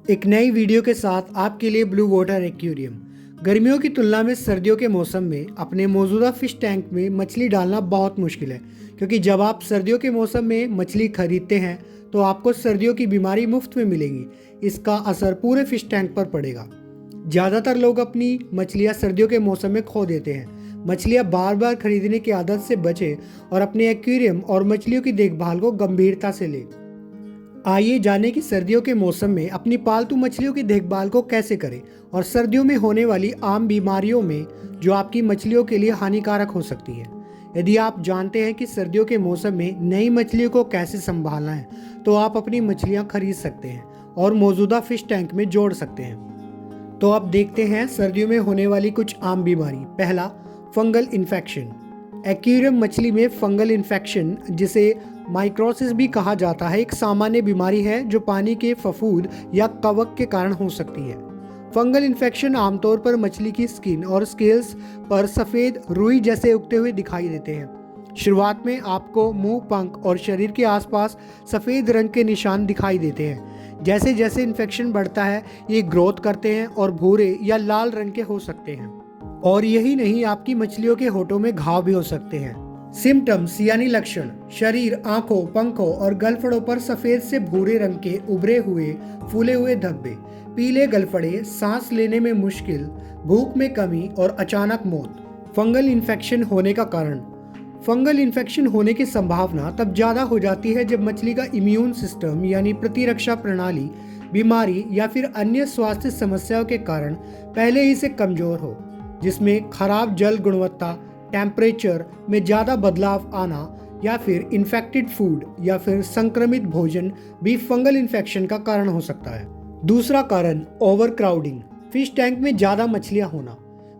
एक नई वीडियो के साथ आपके लिए ब्लू वाटर एक्वेरियम। गर्मियों की तुलना में सर्दियों के मौसम में अपने मौजूदा फिश टैंक में मछली डालना बहुत मुश्किल है, क्योंकि जब आप सर्दियों के मौसम में मछली खरीदते हैं तो आपको सर्दियों की बीमारी मुफ्त में मिलेगी। इसका असर पूरे फिश टैंक पर पड़ेगा। ज़्यादातर लोग अपनी मछलियाँ सर्दियों के मौसम में खो देते हैं। मछलियाँ बार बार खरीदने की आदत से बचें और अपने एक्वेरियम और मछलियों की देखभाल को गंभीरता से लें। आइए जानें कि सर्दियों के मौसम में अपनी पालतू मछलियों की देखभाल को कैसे करें और सर्दियों में होने वाली आम बीमारियों में जो आपकी मछलियों के लिए हानिकारक हो सकती है। यदि आप जानते हैं कि सर्दियों के मौसम में नई मछलियों को कैसे संभालना है, तो आप अपनी मछलियां खरीद सकते हैं और मौजूदा फिश टैंक में जोड़ सकते हैं। तो अब देखते हैं सर्दियों में होने वाली कुछ आम बीमारी। पहला, फंगल इन्फेक्शन। एक्वेरियम मछली में फंगल इन्फेक्शन, जिसे माइक्रोसिस भी कहा जाता है, एक सामान्य बीमारी है जो पानी के फफूंद या कवक के कारण हो सकती है। फंगल इन्फेक्शन आमतौर पर मछली की स्किन और स्केल्स पर सफ़ेद रुई जैसे उगते हुए दिखाई देते हैं। शुरुआत में आपको मुंह, पंख और शरीर के आसपास सफ़ेद रंग के निशान दिखाई देते हैं। जैसे जैसे इन्फेक्शन बढ़ता है, ये ग्रोथ करते हैं और भूरे या लाल रंग के हो सकते हैं। और यही नहीं, आपकी मछलियों के होठों में घाव भी हो सकते हैं। सिम्टम्स यानी लक्षण: शरीर, आंखों, पंखों और गलफड़ों पर सफेद से भूरे रंग के उभरे हुए फूले हुए धब्बे, पीले गलफड़े, सांस लेने में मुश्किल, भूख में कमी और अचानक मौत। फंगल इन्फेक्शन होने का कारण: फंगल इन्फेक्शन होने की संभावना तब ज़्यादा हो जाती है जब मछली का इम्यून सिस्टम यानी प्रतिरक्षा प्रणाली बीमारी या फिर अन्य स्वास्थ्य समस्याओं के कारण पहले ही से कमज़ोर हो, जिसमें खराब जल गुणवत्ता, टेम्परेचर में ज़्यादा बदलाव आना या फिर इन्फेक्टेड फूड या फिर संक्रमित भोजन भी फंगल इन्फेक्शन का कारण हो सकता है। दूसरा कारण, ओवर क्राउडिंग। फिश टैंक में ज़्यादा मछलियाँ होना।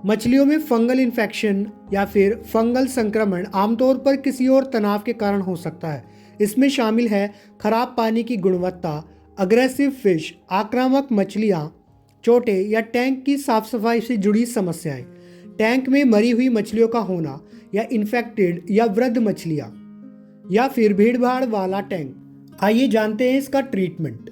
मछलियों में फंगल इन्फेक्शन या फिर फंगल संक्रमण आमतौर पर किसी और तनाव के कारण हो सकता है। इसमें शामिल है खराब पानी की गुणवत्ता, अग्रेसिव फिश, आक्रामक मछलियाँ, चोटें या टैंक की साफ सफाई से जुड़ी समस्याएं। टैंक में मरी हुई मछलियों का होना या इन्फेक्टेड या वृद्ध मछलियाँ या फिर भीड़भाड़ वाला टैंक। आइए जानते हैं इसका ट्रीटमेंट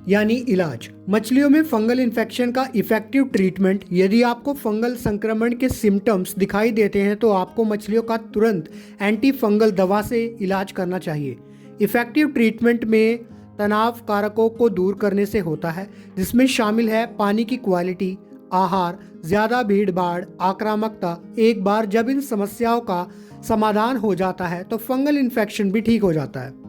यानी इलाज। मछलियों में फंगल इन्फेक्शन का इफेक्टिव ट्रीटमेंट: यदि आपको फंगल संक्रमण के सिम्टम्स दिखाई देते हैं तो आपको मछलियों का तुरंत एंटी फंगल दवा से इलाज करना चाहिए। इफेक्टिव ट्रीटमेंट में तनाव कारकों को दूर करने से होता है, जिसमें शामिल है पानी की क्वालिटी, आहार, ज़्यादा भीड़ भाड़, आक्रामकता। एक बार जब इन समस्याओं का समाधान हो जाता है तो फंगल इन्फेक्शन भी ठीक हो जाता है।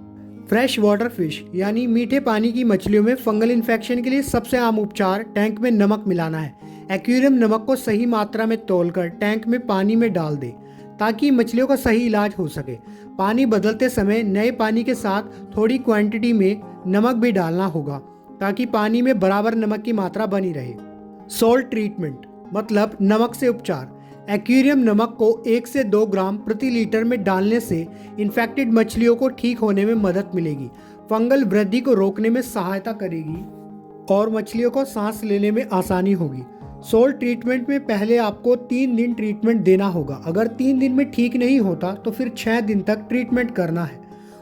फ्रेश वाटर फिश यानी मीठे पानी की मछलियों में फंगल इन्फेक्शन के लिए सबसे आम उपचार टैंक में नमक मिलाना है। एक्वेरियम नमक को सही मात्रा में तौलकर टैंक में पानी में डाल दें ताकि मछलियों का सही इलाज हो सके। पानी बदलते समय नए पानी के साथ थोड़ी क्वांटिटी में नमक भी डालना होगा ताकि पानी में बराबर नमक की मात्रा बनी रहे। सॉल्ट ट्रीटमेंट मतलब नमक से उपचार: एक्वेरियम नमक को 1 से 2 ग्राम प्रति लीटर में डालने से इन्फेक्टेड मछलियों को ठीक होने में मदद मिलेगी, फंगल वृद्धि को रोकने में सहायता करेगी और मछलियों को सांस लेने में आसानी होगी। सॉल्ट ट्रीटमेंट में पहले आपको 3 दिन ट्रीटमेंट देना होगा। अगर 3 दिन में ठीक नहीं होता तो फिर 6 दिन तक ट्रीटमेंट करना है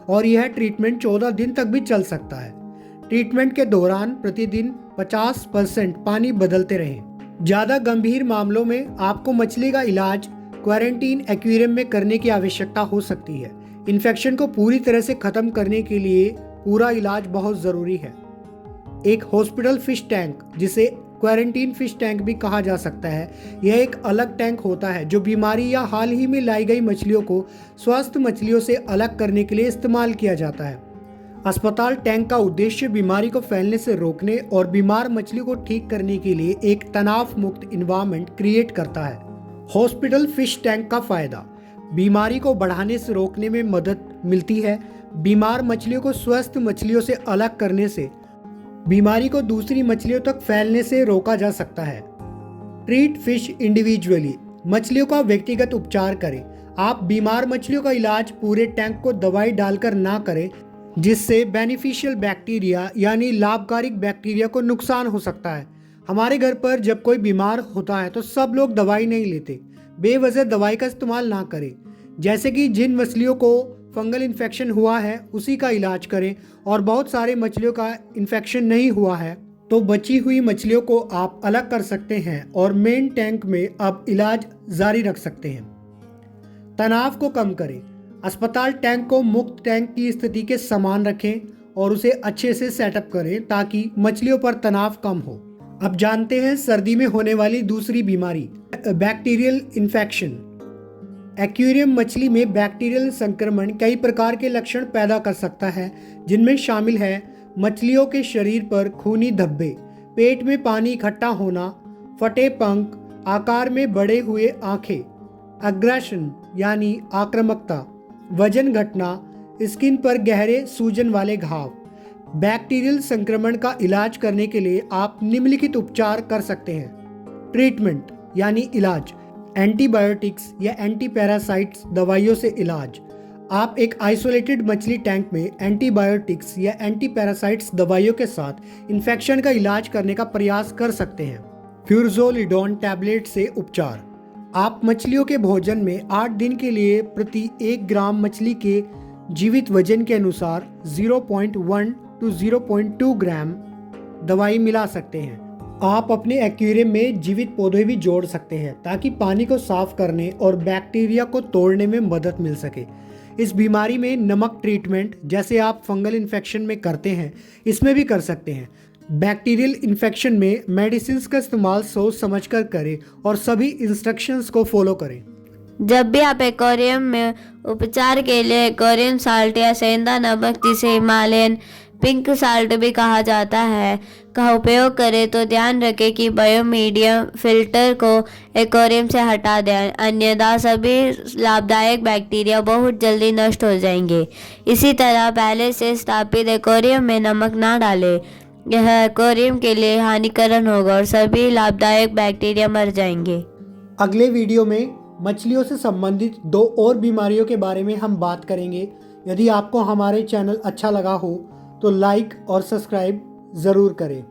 और यह ट्रीटमेंट 14 दिन तक भी चल सकता है। ट्रीटमेंट के दौरान प्रतिदिन 50% पानी बदलते रहें। ज़्यादा गंभीर मामलों में आपको मछली का इलाज क्वारंटीन एक्वेरियम में करने की आवश्यकता हो सकती है। इन्फेक्शन को पूरी तरह से ख़त्म करने के लिए पूरा इलाज बहुत ज़रूरी है। एक हॉस्पिटल फिश टैंक, जिसे क्वारंटीन फिश टैंक भी कहा जा सकता है, यह एक अलग टैंक होता है जो बीमारी या हाल ही में लाई गई मछलियों को स्वस्थ मछलियों से अलग करने के लिए इस्तेमाल किया जाता है। अस्पताल टैंक का उद्देश्य बीमारी को फैलने से रोकने और बीमार मछली को ठीक करने के लिए एक तनाव मुक्त इन्वायरमेंट क्रिएट करता है। हॉस्पिटल फिश टैंक का फायदा: बीमारी को बढ़ाने से रोकने में मदद मिलती है। बीमार मछलियों को स्वस्थ मछलियों से अलग करने से बीमारी को दूसरी मछलियों तक फैलने से रोका जा सकता है। ट्रीट फिश इंडिविजुअली: मछलियों का व्यक्तिगत उपचार करें। आप बीमार मछलियों का इलाज पूरे टैंक को दवाई डालकर ना करें, जिससे बेनिफिशियल बैक्टीरिया यानी लाभकारी बैक्टीरिया को नुकसान हो सकता है। हमारे घर पर जब कोई बीमार होता है तो सब लोग दवाई नहीं लेते। बेवजह दवाई का इस्तेमाल ना करें। जैसे कि जिन मछलियों को फंगल इन्फेक्शन हुआ है उसी का इलाज करें और बहुत सारे मछलियों का इन्फेक्शन नहीं हुआ है तो बची हुई मछलियों को आप अलग कर सकते हैं और मेन टैंक में अब इलाज जारी रख सकते हैं। तनाव को कम करें। अस्पताल टैंक को मुक्त टैंक की स्थिति के समान रखें और उसे अच्छे से सेटअप करें ताकि मछलियों पर तनाव कम हो। अब जानते हैं सर्दी में होने वाली दूसरी बीमारी, बैक्टीरियल इन्फेक्शन। एक्वेरियम मछली में बैक्टीरियल संक्रमण कई प्रकार के लक्षण पैदा कर सकता है, जिनमें शामिल है मछलियों के शरीर पर खूनी धब्बे, पेट में पानी इकट्ठा होना, फटे पंख, आकार में बढ़े हुए आंखें, अग्रेशन यानी आक्रामकता, वजन घटना, स्किन पर गहरे सूजन वाले घाव। बैक्टीरियल संक्रमण का इलाज करने के लिए आप निम्नलिखित उपचार कर सकते हैं। ट्रीटमेंट यानी इलाज, एंटीबायोटिक्स या एंटीपैरासाइट्स दवाइयों से इलाज। आप एक आइसोलेटेड मछली टैंक में एंटीबायोटिक्स या एंटीपैरासाइट्स दवाइयों के साथ इन्फेक्शन का इलाज करने का प्रयास कर सकते हैं। फ्यूरजोलिडोन टैबलेट से उपचार। आप मछलियों के भोजन में 8 दिन के लिए प्रति 1 ग्राम मछली के जीवित वजन के अनुसार 0.1 to 0.2 ग्राम दवाई मिला सकते हैं। आप अपने एक्वेरियम में जीवित पौधे भी जोड़ सकते हैं ताकि पानी को साफ करने और बैक्टीरिया को तोड़ने में मदद मिल सके। इस बीमारी में नमक ट्रीटमेंट जैसे आप फंगल इन्फेक्शन में करते हैं, इसमें भी कर सकते हैं। बैक्टीरियल इन्फेक्शन में मेडिसिन का इस्तेमाल सोच समझकर करें और सभी इंस्ट्रक्शंस को फॉलो करें। जब भी आप एक्वेरियम में उपचार के लिए एक्वेरियम साल्ट या सेंधा नमक, जिसे हिमालयन पिंक साल्ट भी कहा जाता है, का उपयोग करें तो ध्यान रखें कि बायोमीडियम फिल्टर को एक्वेरियम से हटा दें, अन्यथा सभी लाभदायक बैक्टीरिया बहुत जल्दी नष्ट हो जाएंगे। इसी तरह पहले से स्थापित एक्वेरियम में नमक ना डालें, यह एक्वेरियम के लिए हानिकारक होगा और सभी लाभदायक बैक्टीरिया मर जाएंगे। अगले वीडियो में मछलियों से संबंधित 2 और बीमारियों के बारे में हम बात करेंगे। यदि आपको हमारे चैनल अच्छा लगा हो तो लाइक और सब्सक्राइब ज़रूर करें।